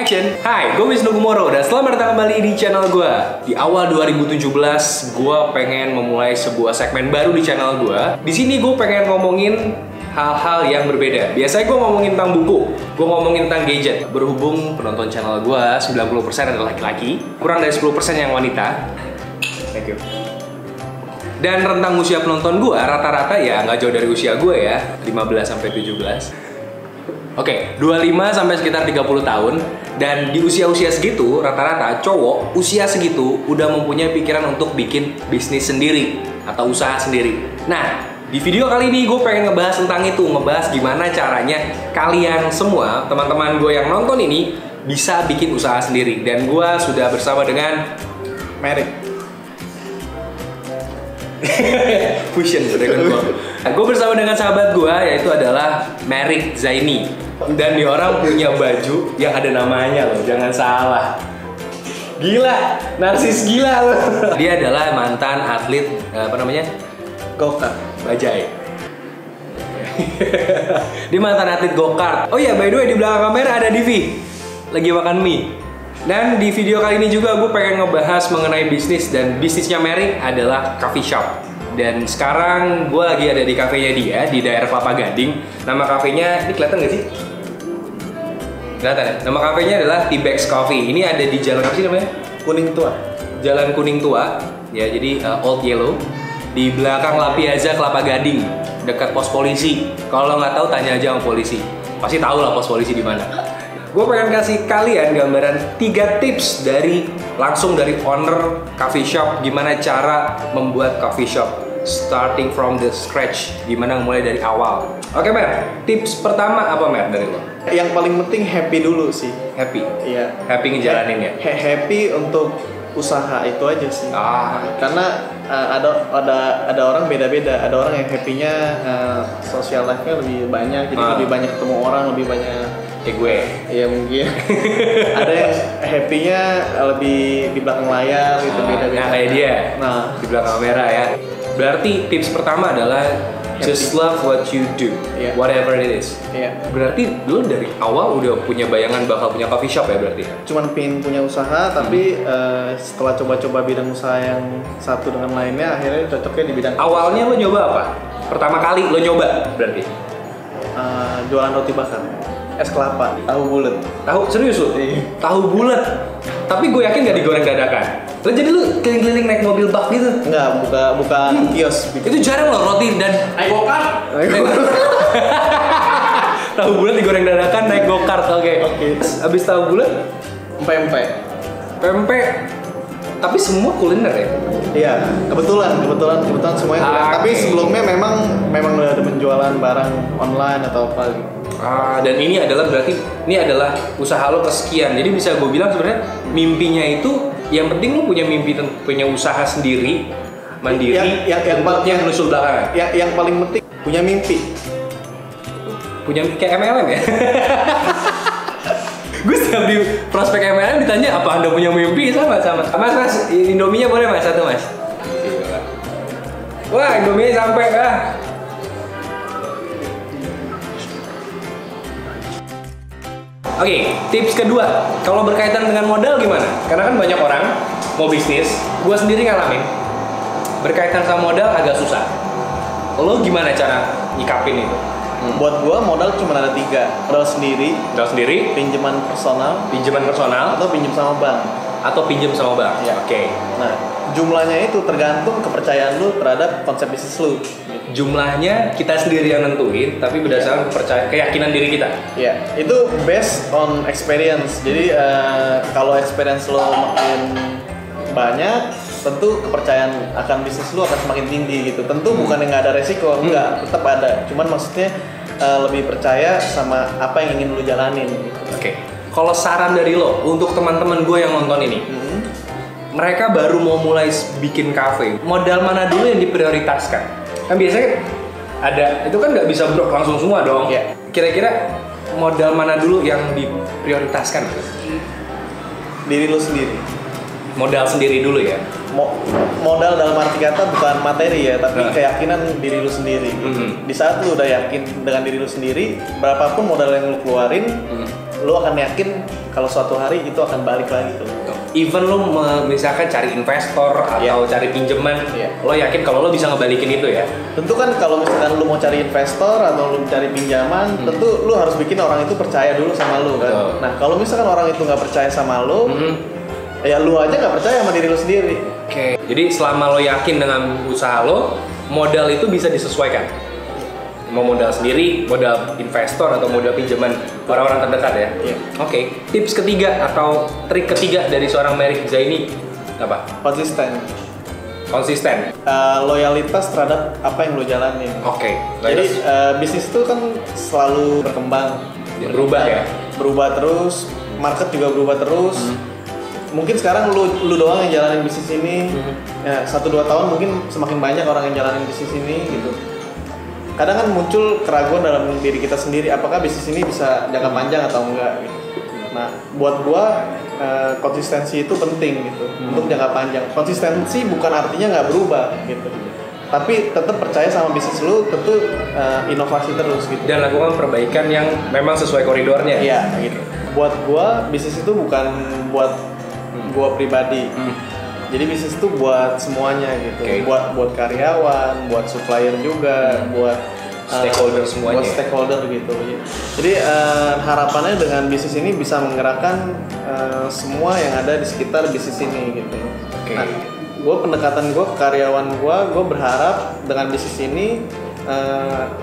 Action! Hai, gue Wisnu Kumoro dan selamat datang kembali di channel gue. Di awal 2017, gue pengen memulai sebuah segmen baru di channel gue. Di sini gue pengen ngomongin hal-hal yang berbeda. Biasanya gue ngomongin tentang buku, gue ngomongin tentang gadget. Berhubung penonton channel gue 90% adalah laki-laki, kurang dari 10% yang wanita. Thank you. Dan rentang usia penonton gue rata-rata ya nggak jauh dari usia gue ya, 15-17. Oke, 25 sampai sekitar 30 tahun. Dan di usia-usia segitu, rata-rata cowok usia segitu udah mempunyai pikiran untuk bikin bisnis sendiri atau usaha sendiri. Nah, di video kali ini gue pengen ngebahas tentang itu. Ngebahas gimana caranya kalian semua, teman-teman gue yang nonton ini, bisa bikin usaha sendiri. Dan gue sudah bersama dengan Merik. Fusion dengan gue bersama dengan sahabat gue, yaitu adalah Merik Zaini. Dan dia orang punya baju yang ada namanya loh, jangan salah. Gila, narsis gila loh. Dia adalah mantan atlet apa namanya? Go-kart. Bajai. Dia mantan atlet go-kart. Oh iya, by the way, di belakang kamera ada Divi lagi makan mie. Dan di video kali ini juga gue pengen ngebahas mengenai bisnis. Dan bisnisnya Merik adalah coffee shop. Dan sekarang gue lagi ada di kafenya dia di daerah Kelapa Gading. Nama kafenya, ini kelihatan gak sih? Kelihatan ya? Nama kafenya adalah T-Bags Coffee. Ini ada di jalan apa sih namanya? Kuning Tua. Jalan Kuning Tua. Ya, jadi Old Yellow. Di belakang La Piazza Kelapa Gading, dekat pos polisi. Kalau nggak tahu tanya aja sama polisi. Pasti tahu lah pos polisi di mana. Gue pengen kasih kalian gambaran 3 tips langsung dari owner coffee shop, gimana cara membuat coffee shop starting from the scratch, gimana mulai dari awal. Oke, Mer, tips pertama apa, Mer, dari lo? Yang paling penting happy dulu sih. Happy? Iya. Happy ngejalanin ya? Happy untuk usaha itu aja sih. Karena ada orang beda-beda. Ada orang yang happy-nya social life-nya lebih banyak, jadi lebih banyak ketemu orang, lebih banyak. Kayak gue. Iya mungkin. Ada yang happy-nya lebih di belakang layar gitu, beda-beda. Nah, kayak dia. Nah, di belakang kamera ya. Berarti tips pertama adalah just love what you do, whatever it is. Berarti lu dari awal udah punya bayangan bakal punya coffee shop ya berarti? Cuman pengen punya usaha, tapi setelah coba-coba bidang usaha yang satu dengan lainnya, akhirnya cocoknya di bidang. Awalnya lo nyoba apa? Pertama kali lo nyoba berarti? Jualan roti bakar, es kelapa, tahu bulat. Tahu serius lo? Tahu bulat. Tapi gue yakin gak digoreng dadakan. Lo jadi lu keliling-keliling naik mobil bak gitu? Enggak, buka kios. Itu jarang loh roti dan go-kart. Tahu bulat digoreng dadakan naik go-kart, oke. Abis tahu bulat, Pempek. Tapi semua kuliner ya? Iya, kebetulan semuanya kuliner. Tapi sebelumnya memang udah ada penjualan barang online atau apa gitu. Dan ini adalah berarti usaha lo kesekian. Jadi bisa gue bilang sebenarnya mimpinya itu yang penting lo punya mimpi, punya usaha sendiri, mandiri. Yang nusul belakangan. Yang paling penting punya mimpi. Punya kayak MLM ya. Gue setiap di prospek MLM ditanya apa anda punya mimpi, sama. Mas, Indominya boleh mas, satu mas. Wah, Indominya sampai ah. Oke, tips kedua, kalau berkaitan dengan modal gimana? Karena kan banyak orang mau bisnis, gue sendiri ngalamin berkaitan sama modal agak susah. Lo gimana cara nyikapin itu? Buat gua modal cuma ada 3. Modal sendiri, pinjaman personal, atau pinjam sama bank. Ya. Oke. Nah, jumlahnya itu tergantung kepercayaan lu terhadap konsep bisnis lu. Jumlahnya kita sendiri yang nentuin, tapi berdasarkan keyakinan diri kita. Iya, itu based on experience. Jadi kalau experience lo makin banyak, tentu kepercayaan akan bisnis lu akan semakin tinggi gitu. Tentu bukan yang nggak ada resiko, enggak, tetap ada. Cuman maksudnya lebih percaya sama apa yang ingin lu jalanin. Oke. Kalau saran dari lo untuk teman-teman gue yang nonton ini, mereka baru mau mulai bikin cafe, modal mana dulu yang diprioritaskan? Kan biasanya ada, itu kan nggak bisa brok langsung semua dong. Kira-kira modal mana dulu yang diprioritaskan? Diri lu sendiri. Modal sendiri dulu ya. Modal dalam arti kata bukan materi ya, tapi keyakinan diri lu sendiri. Di saat lu udah yakin dengan diri lu sendiri, berapapun modal yang lu keluarin, lo akan yakin kalau suatu hari itu akan balik lagi ke lo. Even lo misalkan cari investor atau cari pinjaman, lo yakin kalau lo bisa ngebalikin itu ya? Tentu kan kalau misalkan lo mau cari investor atau lo cari pinjaman, tentu lo harus bikin orang itu percaya dulu sama lo kan. Nah kalau misalkan orang itu nggak percaya sama lo, ya lo aja nggak percaya sama diri lo sendiri. Oke. Jadi selama lo yakin dengan usaha lo, modal itu bisa disesuaikan. Mau modal sendiri, modal investor atau modal pinjaman orang-orang terdekat ya. Oke. Tips ketiga atau trik ketiga dari seorang Merrick Zaini apa? Konsisten. Loyalitas terhadap apa yang lo jalanin. Oke. Jadi bisnis itu kan selalu berkembang, berubah ya. Berubah terus, market juga berubah terus. Mungkin sekarang lu doang yang jalanin bisnis ini. Ya, 1-2 tahun mungkin semakin banyak orang yang jalanin bisnis ini gitu. Kadang kan muncul keraguan dalam diri kita sendiri, apakah bisnis ini bisa jangka panjang atau enggak gitu. Nah, buat gua konsistensi itu penting gitu untuk jangka panjang. Konsistensi bukan artinya nggak berubah gitu, tapi tetap percaya sama bisnis lu, tentu inovasi terus gitu. Dan lakukan perbaikan yang memang sesuai koridornya. Iya gitu. Buat gua bisnis itu bukan buat gua pribadi. Jadi bisnis itu buat semuanya gitu, buat karyawan, buat supplier juga, buat stakeholder semuanya. Buat stakeholder gitu. Jadi harapannya dengan bisnis ini bisa menggerakkan semua yang ada di sekitar bisnis ini gitu. Nah, pendekatan gue ke karyawan gue berharap dengan bisnis ini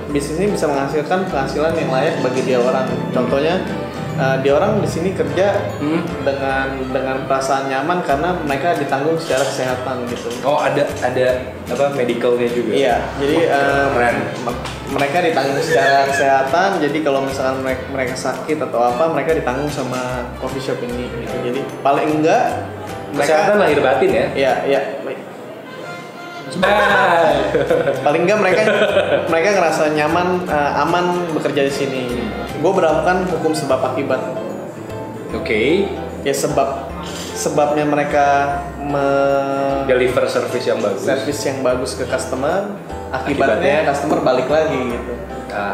bisa menghasilkan penghasilan yang layak bagi dia orang. Contohnya dia orang di sini kerja dengan perasaan nyaman karena mereka ditanggung secara kesehatan gitu. Oh, ada apa medicalnya juga? Iya, jadi mereka ditanggung secara kesehatan. Jadi kalau misalkan mereka sakit atau apa, mereka ditanggung sama coffee shop ini gitu. Jadi paling enggak kesehatan lahir batin ya? Iya. Paling enggak mereka ngerasa nyaman, aman bekerja di sini. Gue berlakukan hukum sebab akibat. Ya sebabnya mereka deliver service yang bagus ke customer, akibatnya customer balik lagi gitu.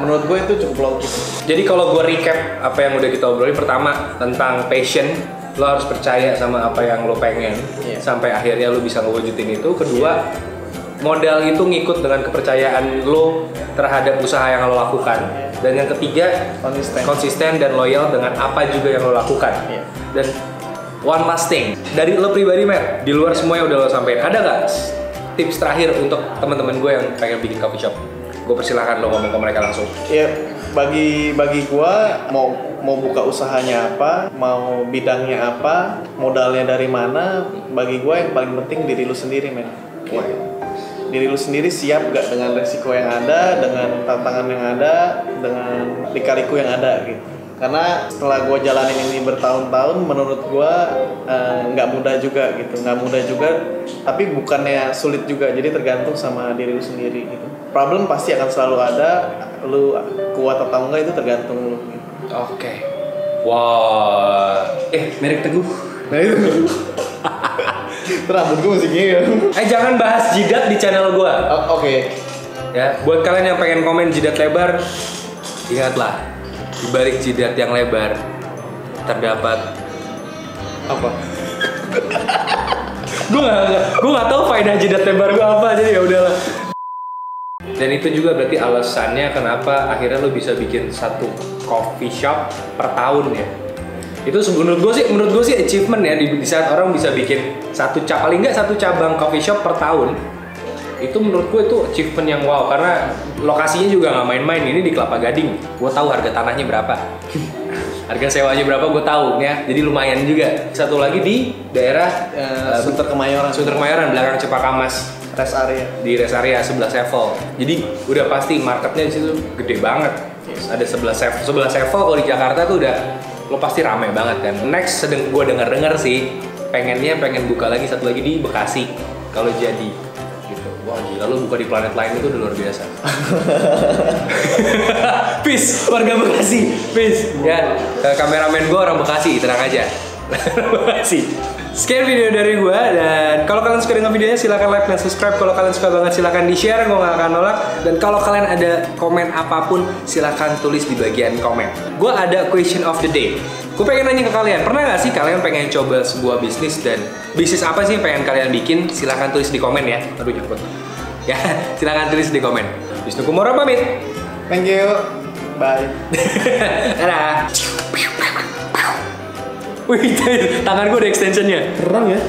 Menurut gue itu cukup logis. Jadi kalau gue recap apa yang udah kita obrolin, pertama tentang passion, lo harus percaya sama apa yang lo pengen sampai akhirnya lo bisa ngewujudin itu. Kedua, modal itu ngikut dengan kepercayaan lo terhadap usaha yang lo lakukan. Dan yang ketiga, konsisten dan loyal dengan apa juga yang lo lakukan. Dan one last thing, dari lo pribadi, Mer, di luar semua yang udah lo sampein, ada nggak tips terakhir untuk teman-teman gue yang pengen bikin coffee shop? Gue persilahkan lo ngomong ke mereka langsung. Ya, bagi gue mau buka usahanya apa, mau bidangnya apa, modalnya dari mana, bagi gue yang paling penting diri lo sendiri, men. Diri lu sendiri siap gak dengan resiko yang ada, dengan tantangan yang ada, dengan lika-liku yang ada gitu. Karena setelah gue jalanin ini bertahun-tahun, menurut gue nggak mudah juga gitu, tapi bukannya sulit juga, jadi tergantung sama diri lu sendiri gitu. Problem pasti akan selalu ada, lu kuat atau enggak itu tergantung lu gitu. Oke. Wah, Merrick Teguh. Nah itu rambut gue masih gini ya. Jangan bahas jidat di channel gue. Oke. Ya, buat kalian yang pengen komen jidat lebar, ingatlah, di balik jidat yang lebar terdapat apa? gue nggak tahu faedah jidat lebar gue apa, jadi ya udahlah. Dan itu juga berarti alasannya kenapa akhirnya lo bisa bikin satu coffee shop per tahun ya. Itu menurut gue sih achievement ya, di saat orang bisa bikin paling nggak satu cabang coffee shop per tahun. Itu menurut gue itu achievement yang wow, karena lokasinya juga nggak main-main. Ini di Kelapa Gading, gue tahu harga tanahnya berapa, harga sewanya berapa gue tahu ya, jadi lumayan juga. Satu lagi di daerah Sunter Kemayoran belakang Cepaka Mas, di rest area 11 level. Jadi udah pasti marketnya di situ gede banget. Ada 11 level kalau di Jakarta tuh udah lo pasti rame banget kan. Next gue dengar sih pengen buka lagi satu lagi di Bekasi kalau jadi gitu. Wah gila, lo buka di planet lain itu udah luar biasa. Peace warga Bekasi, peace ya. Kameramen gue orang Bekasi, tenang aja. Makasih. Sekian video dari gue, dan kalau kalian suka dengan videonya silahkan like dan subscribe. Kalau kalian suka banget silahkan di share, gue gak akan nolak. Dan kalau kalian ada komen apapun silahkan tulis di bagian komen. Gue ada question of the day. Gue pengen nanya ke kalian, pernah gak sih kalian pengen coba sebuah bisnis, dan bisnis apa sih yang pengen kalian bikin? Silahkan tulis di komen ya. Aduh nyangkut. Ya, silahkan tulis di komen. Wisnu Kumoro pamit. Thank you. Bye. Dadah. Wih, tangan gue ada extensionnya. Keren ya.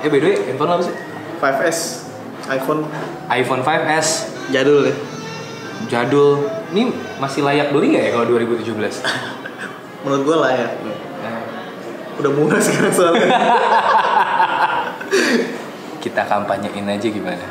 By the way, handphone lo apa sih? 5S iPhone 5S. jadul ya. Jadul. Ini masih layak beli nggak ya kalau 2017? Menurut gue layak. Udah murah sekarang soalnya. Kita kampanyein aja gimana?